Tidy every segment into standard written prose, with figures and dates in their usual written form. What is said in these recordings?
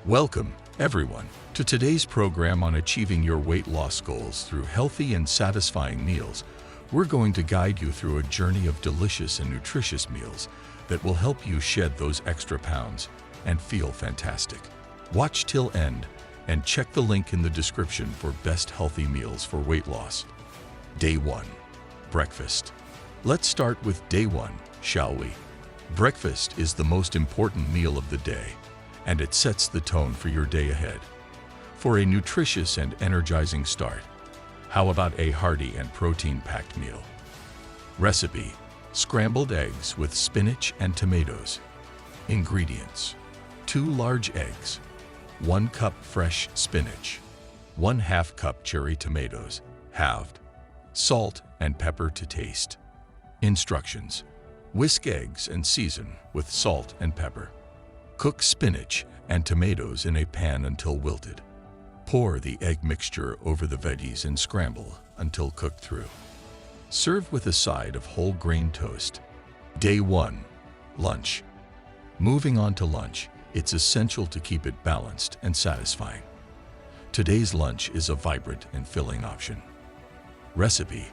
Welcome, everyone, to today's program on achieving your weight loss goals through healthy and satisfying meals. We're going to guide you through a journey of delicious and nutritious meals that will help you shed those extra pounds and feel fantastic. Watch till end and check the link in the description for best healthy meals for weight loss. Day 1. Breakfast. Let's start with day 1, shall we? Breakfast is the most important meal of the day, and it sets the tone for your day ahead. For a nutritious and energizing start, how about a hearty and protein-packed meal? Recipe: scrambled eggs with spinach and tomatoes. Ingredients: 2 large eggs, 1 cup fresh spinach, 1/2 cup cherry tomatoes, halved, salt and pepper to taste. Instructions: whisk eggs and season with salt and pepper. Cook spinach and tomatoes in a pan until wilted. Pour the egg mixture over the veggies and scramble until cooked through. Serve with a side of whole grain toast. Day 1. Lunch. Moving on to lunch, it's essential to keep it balanced and satisfying. Today's lunch is a vibrant and filling option. Recipe: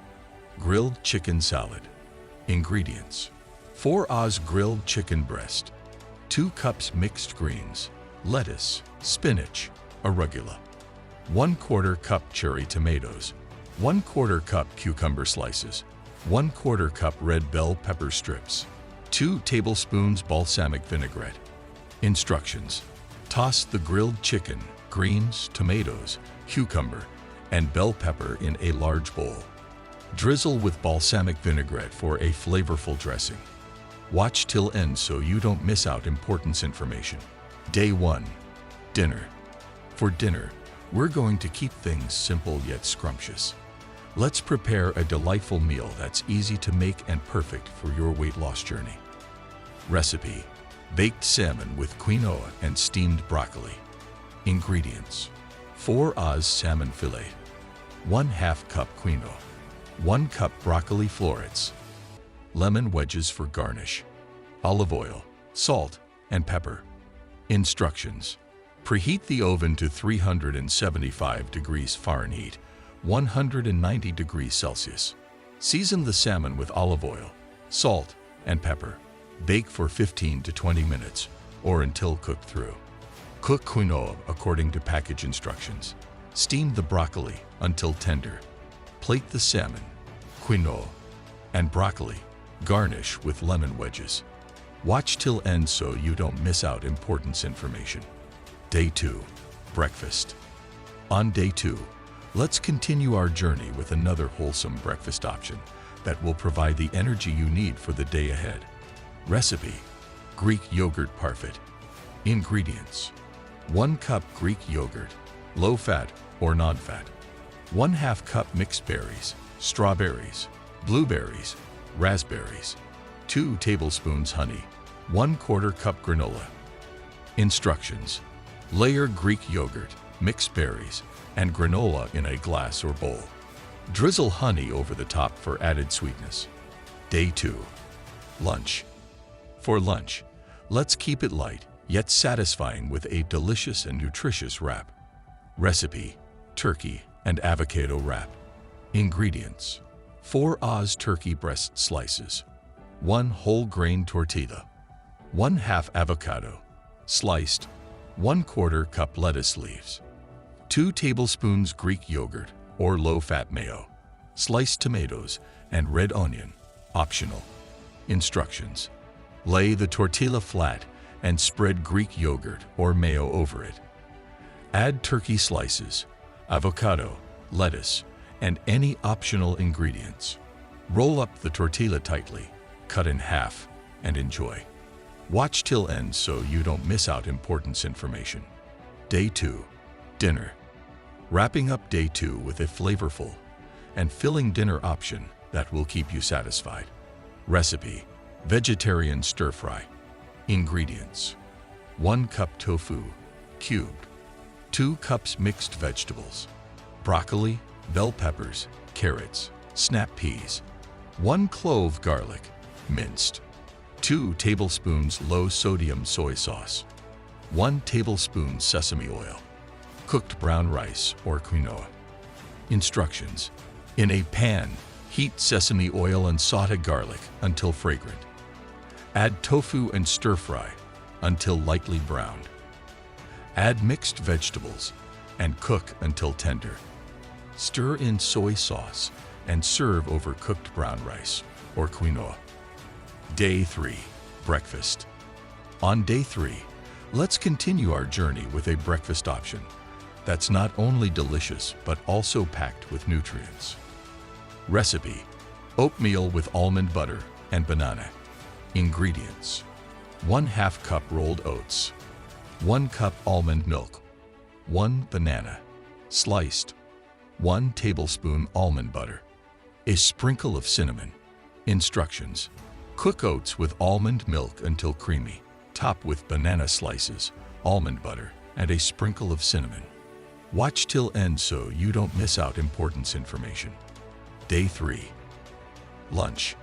grilled chicken salad. Ingredients: 4 oz grilled chicken breast, 2 cups mixed greens, lettuce, spinach, arugula, 1/4 cup cherry tomatoes, 1/4 cup cucumber slices, 1/4 cup red bell pepper strips, 2 tablespoons balsamic vinaigrette. Instructions: toss the grilled chicken, greens, tomatoes, cucumber, and bell pepper in a large bowl. Drizzle with balsamic vinaigrette for a flavorful dressing. Watch till end so you don't miss out important information. Day 1. Dinner. For dinner, we're going to keep things simple yet scrumptious. Let's prepare a delightful meal that's easy to make and perfect for your weight loss journey. Recipe: baked salmon with quinoa and steamed broccoli. Ingredients: 4 oz salmon fillet, 1/2 cup quinoa, 1 cup broccoli florets, lemon wedges for garnish, olive oil, salt, and pepper. Instructions: preheat the oven to 375 degrees Fahrenheit, 190 degrees Celsius. Season the salmon with olive oil, salt, and pepper. Bake for 15 to 20 minutes or until cooked through. Cook quinoa according to package instructions. Steam the broccoli until tender. Plate the salmon, quinoa, and broccoli. Garnish with lemon wedges. Watch till end so you don't miss out important information. Day 2. Breakfast. On day 2, let's continue our journey with another wholesome breakfast option that will provide the energy you need for the day ahead. Recipe: Greek yogurt parfait. Ingredients: 1 cup Greek yogurt, low-fat or non-fat, 1/2 cup mixed berries, strawberries, blueberries, raspberries, 2 tablespoons honey, 1/4 cup granola. Instructions: layer Greek yogurt, mixed berries, and granola in a glass or bowl. Drizzle honey over the top for added sweetness. Day 2. Lunch. For lunch, let's keep it light yet satisfying with a delicious and nutritious wrap. Recipe: turkey and avocado wrap. Ingredients: 4 oz turkey breast slices, 1 whole grain tortilla, 1/2 avocado, sliced, 1/4 cup lettuce leaves, 2 tablespoons Greek yogurt or low-fat mayo, sliced tomatoes, and red onion, optional. Instructions: lay the tortilla flat and spread Greek yogurt or mayo over it. Add turkey slices, avocado, lettuce, and any optional ingredients. Roll up the tortilla tightly, cut in half, and enjoy. Watch till end so you don't miss out important information. Day 2. Dinner. Wrapping up day 2 with a flavorful and filling dinner option that will keep you satisfied. Recipe: vegetarian stir-fry. Ingredients: 1 cup tofu, cubed, 2 cups mixed vegetables, broccoli, bell peppers, carrots, snap peas, 1 clove garlic, minced, 2 tablespoons low-sodium soy sauce, 1 tablespoon sesame oil. Cooked brown rice or quinoa. Instructions. In a pan, heat sesame oil and saute garlic until fragrant. Add tofu and stir-fry until lightly browned. Add mixed vegetables and cook until tender. Stir in soy sauce and serve over cooked brown rice or quinoa. Day 3. Breakfast. On day 3, let's continue our journey with a breakfast option that's not only delicious but also packed with nutrients. Recipe: oatmeal with almond butter and banana. Ingredients: 1/2 cup rolled oats, 1 cup almond milk, 1 banana, sliced, 1 tablespoon almond butter, a sprinkle of cinnamon. Instructions: cook oats with almond milk until creamy. Top with banana slices, almond butter, and a sprinkle of cinnamon. Watch till end so you don't miss out important information. Day 3. Lunch.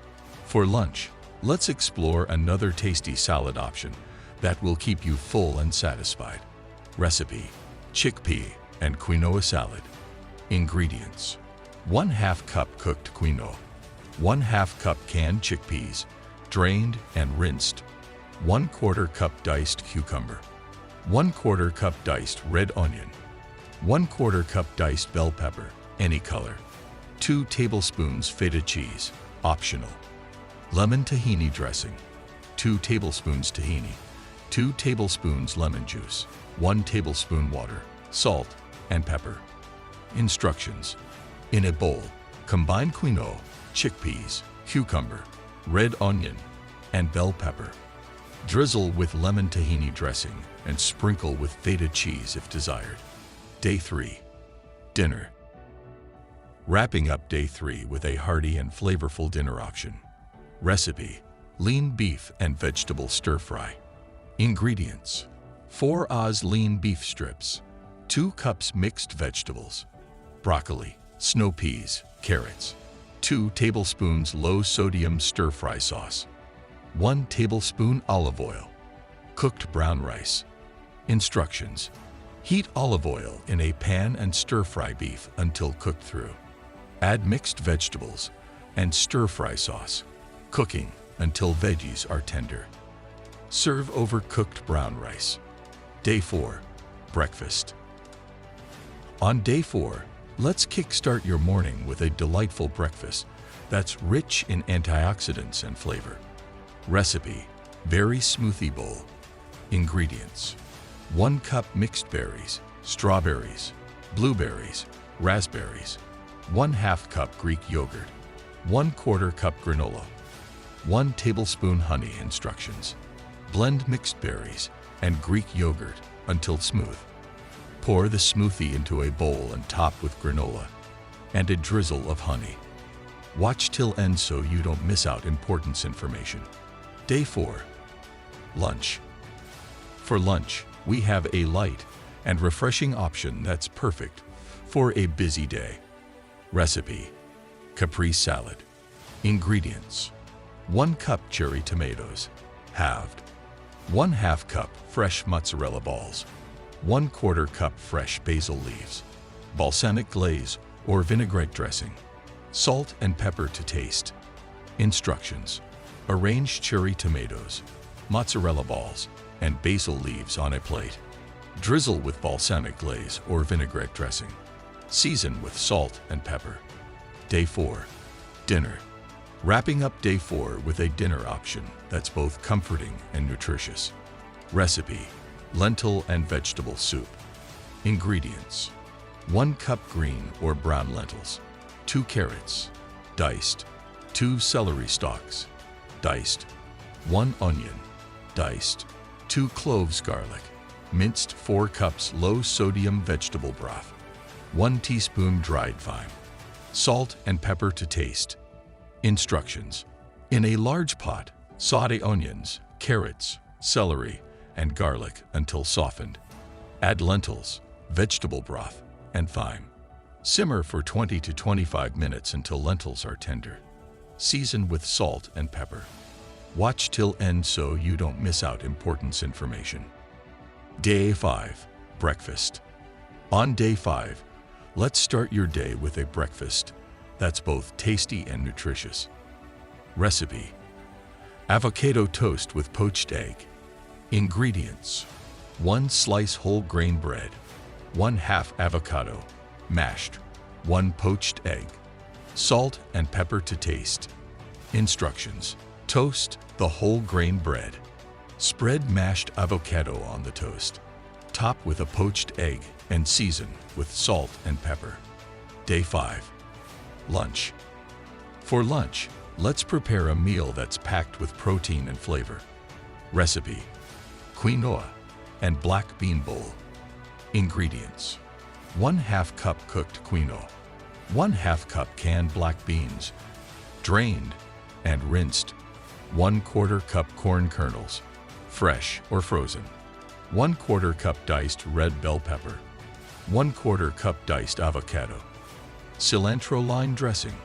For lunch, let's explore another tasty salad option that will keep you full and satisfied. Recipe: chickpea and quinoa salad. Ingredients: 1/2 cup cooked quinoa, 1/2 cup canned chickpeas, drained and rinsed, 1/4 cup diced cucumber, 1/4 cup diced red onion, 1/4 cup diced bell pepper, any color, 2 tablespoons feta cheese, optional, lemon tahini dressing, 2 tablespoons tahini, 2 tablespoons lemon juice, 1 tablespoon water, salt, and pepper. Instructions: in a bowl, combine quinoa, chickpeas, cucumber, red onion, and bell pepper. Drizzle with lemon tahini dressing and sprinkle with feta cheese if desired. Day 3. Dinner. Wrapping up day 3 with a hearty and flavorful dinner option. Recipe: lean beef and vegetable stir-fry. Ingredients: 4 oz lean beef strips, 2 cups mixed vegetables, broccoli, snow peas, carrots, 2 tablespoons low-sodium stir-fry sauce, 1 tablespoon olive oil, cooked brown rice. Instructions: heat olive oil in a pan and stir-fry beef until cooked through. Add mixed vegetables and stir-fry sauce, cooking until veggies are tender. Serve over cooked brown rice. Day 4. Breakfast. On day 4, let's kickstart your morning with a delightful breakfast that's rich in antioxidants and flavor. Recipe: berry smoothie bowl. Ingredients: 1 cup mixed berries, strawberries, blueberries, raspberries, 1/2 cup Greek yogurt, 1/4 cup granola, 1 tablespoon honey. Instructions: blend mixed berries and Greek yogurt until smooth. Pour the smoothie into a bowl and top with granola and a drizzle of honey. Watch till end so you don't miss out important information. Day 4. Lunch. For lunch, we have a light and refreshing option that's perfect for a busy day. Recipe: caprese salad. Ingredients: 1 cup cherry tomatoes, halved, 1/2 cup fresh mozzarella balls, 1/4 cup fresh basil leaves, balsamic glaze or vinaigrette dressing, salt and pepper to taste. Instructions: arrange cherry tomatoes, mozzarella balls, and basil leaves on a plate. Drizzle with balsamic glaze or vinaigrette dressing. Season with salt and pepper. Day 4. Dinner. Wrapping up day 4 with a dinner option that's both comforting and nutritious. Recipe: lentil and vegetable soup. Ingredients: 1 cup green or brown lentils, 2 carrots, diced, 2 celery stalks, diced, 1 onion, diced, 2 cloves garlic, minced 4 cups low-sodium vegetable broth, 1 teaspoon dried thyme, salt and pepper to taste. Instructions: in a large pot, saute onions, carrots, celery, and garlic until softened. Add lentils, vegetable broth, and thyme. Simmer for 20 to 25 minutes until lentils are tender. Season with salt and pepper. Watch till end so you don't miss out important information. Day 5. Breakfast. On day 5, let's start your day with a breakfast that's both tasty and nutritious. Recipe: avocado toast with poached egg. Ingredients: 1 slice whole grain bread, 1/2 avocado, mashed, 1 poached egg, salt and pepper to taste. Instructions: toast the whole grain bread. Spread mashed avocado on the toast. Top with a poached egg and season with salt and pepper. Day 5. Lunch. For lunch, let's prepare a meal that's packed with protein and flavor. Recipe: quinoa and black bean bowl. Ingredients: 1/2 cup cooked quinoa, 1/2 cup canned black beans, drained and rinsed, 1/4 cup corn kernels, fresh or frozen, 1/4 cup diced red bell pepper, 1/4 cup diced avocado, cilantro lime dressing,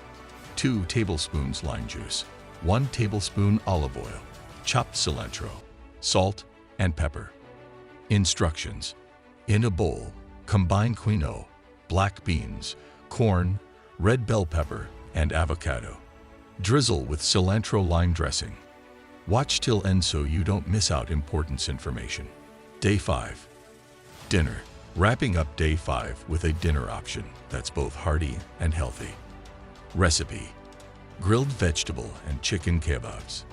2 tablespoons lime juice, 1 tablespoon olive oil, chopped cilantro, salt and pepper. Instructions: in a bowl, combine quinoa, black beans, corn, red bell pepper, and avocado. Drizzle with cilantro lime dressing. Watch till end so you don't miss out important information. Day 5. Dinner. Wrapping up day 5 with a dinner option that's both hearty and healthy. Recipe: grilled vegetable and chicken kebabs.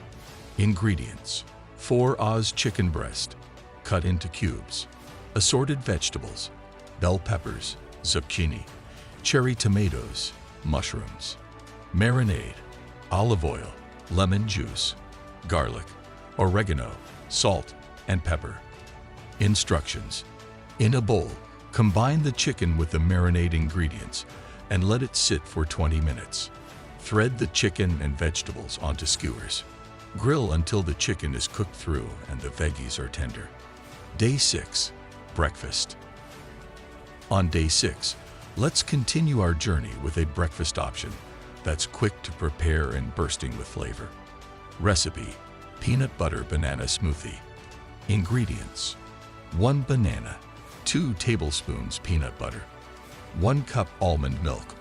Ingredients: 4 oz chicken breast, cut into cubes, assorted vegetables, bell peppers, zucchini, cherry tomatoes, mushrooms. Marinade: olive oil, lemon juice, garlic, oregano, salt, and pepper. Instructions: in a bowl, combine the chicken with the marinade ingredients and let it sit for 20 minutes. Thread the chicken and vegetables onto skewers. Grill until the chicken is cooked through and the veggies are tender. Day 6. Breakfast. On day 6, let's continue our journey with a breakfast option that's quick to prepare and bursting with flavor. Recipe: peanut butter banana smoothie. Ingredients: 1 banana, 2 tablespoons peanut butter, 1 cup almond milk,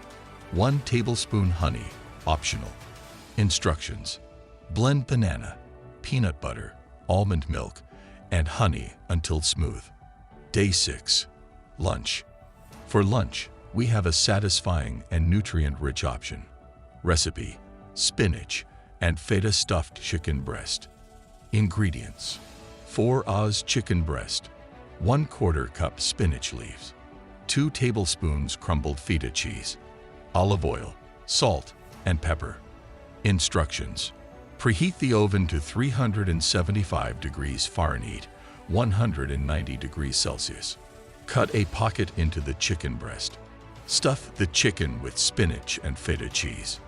1 tablespoon honey, optional. Instructions: blend banana, peanut butter, almond milk, and honey until smooth. Day 6. Lunch. For lunch, we have a satisfying and nutrient-rich option. Recipe: spinach and feta stuffed chicken breast. Ingredients: 4 oz chicken breast, 1/4 cup spinach leaves, 2 tablespoons crumbled feta cheese, olive oil, salt, and pepper. Instructions: preheat the oven to 375 degrees Fahrenheit, 190 degrees Celsius. Cut a pocket into the chicken breast. Stuff the chicken with spinach and feta cheese.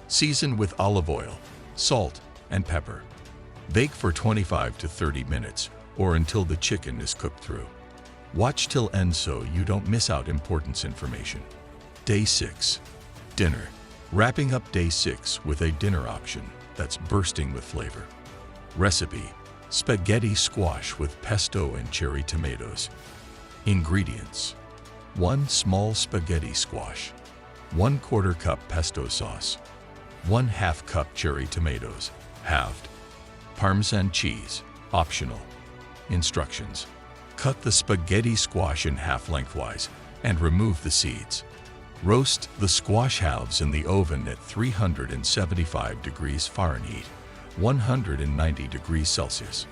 Season with olive oil, salt, and pepper. Bake for 25 to 30 minutes or until the chicken is cooked through. Watch till end so you don't miss out important information. Day 6. Dinner. Wrapping up day 6 with a dinner option that's bursting with flavor. Recipe: spaghetti squash with pesto and cherry tomatoes. Ingredients: 1 small spaghetti squash, 1/4 cup pesto sauce, 1/2 cup cherry tomatoes, halved. Parmesan cheese, optional. Instructions: cut the spaghetti squash in half lengthwise and remove the seeds. Roast the squash halves in the oven at 375 degrees Fahrenheit, 190 degrees Celsius,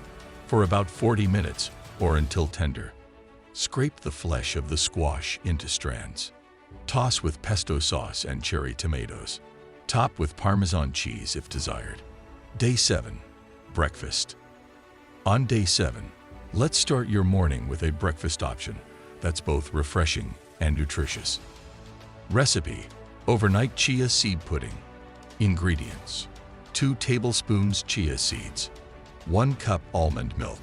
for about 40 minutes or until tender. Scrape the flesh of the squash into strands. Toss with pesto sauce and cherry tomatoes. Top with Parmesan cheese if desired. Day 7. Breakfast. On day 7, let's start your morning with a breakfast option that's both refreshing and nutritious. Recipe: overnight chia seed pudding. Ingredients: 2 tablespoons chia seeds, 1 cup almond milk,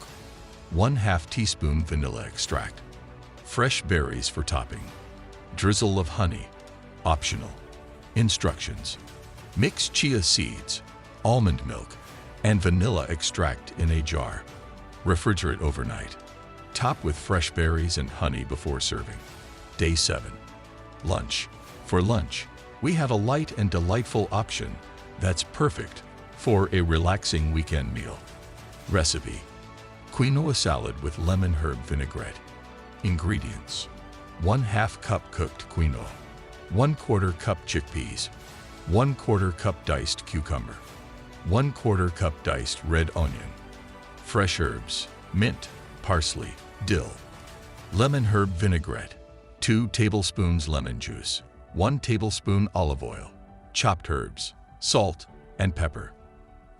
1/2 teaspoon vanilla extract, fresh berries for topping, drizzle of honey, optional. Instructions: mix chia seeds, almond milk, and vanilla extract in a jar. Refrigerate overnight. Top with fresh berries and honey before serving. Day 7. Lunch. For lunch, we have a light and delightful option that's perfect for a relaxing weekend meal. Recipe: quinoa salad with lemon herb vinaigrette. Ingredients: 1/2 cup cooked quinoa, 1/4 cup chickpeas, 1/4 cup diced cucumber, 1/4 cup diced red onion, fresh herbs, mint, parsley, dill. Lemon herb vinaigrette: 2 tablespoons lemon juice, 1 tablespoon olive oil, chopped herbs, salt, and pepper.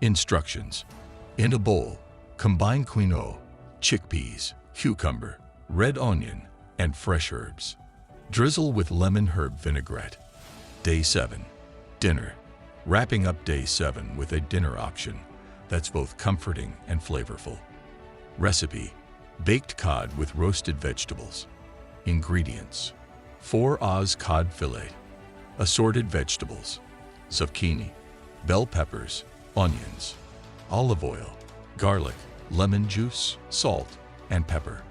Instructions: in a bowl, combine quinoa, chickpeas, cucumber, red onion, and fresh herbs. Drizzle with lemon herb vinaigrette. Day 7. Dinner. Wrapping up day 7 with a dinner option that's both comforting and flavorful. Recipe: baked cod with roasted vegetables. Ingredients: 4 oz cod fillet, assorted vegetables, zucchini, bell peppers, onions, olive oil, garlic, lemon juice, salt, and pepper.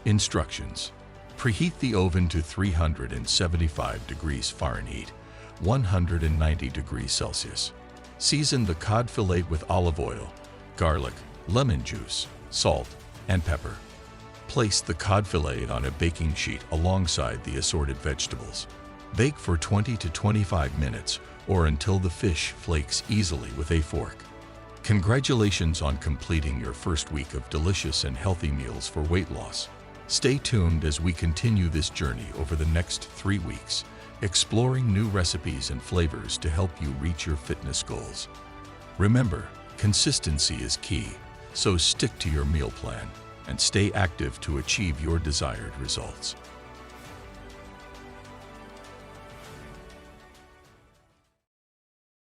Instructions: preheat the oven to 375 degrees Fahrenheit, 190 degrees Celsius. Season the cod fillet with olive oil, garlic, lemon juice, salt, and pepper. Place the cod fillet on a baking sheet alongside the assorted vegetables. Bake for 20 to 25 minutes or until the fish flakes easily with a fork. Congratulations on completing your first week of delicious and healthy meals for weight loss. Stay tuned as we continue this journey over the next 3 weeks, exploring new recipes and flavors to help you reach your fitness goals. Remember, consistency is key, so stick to your meal plan and stay active to achieve your desired results.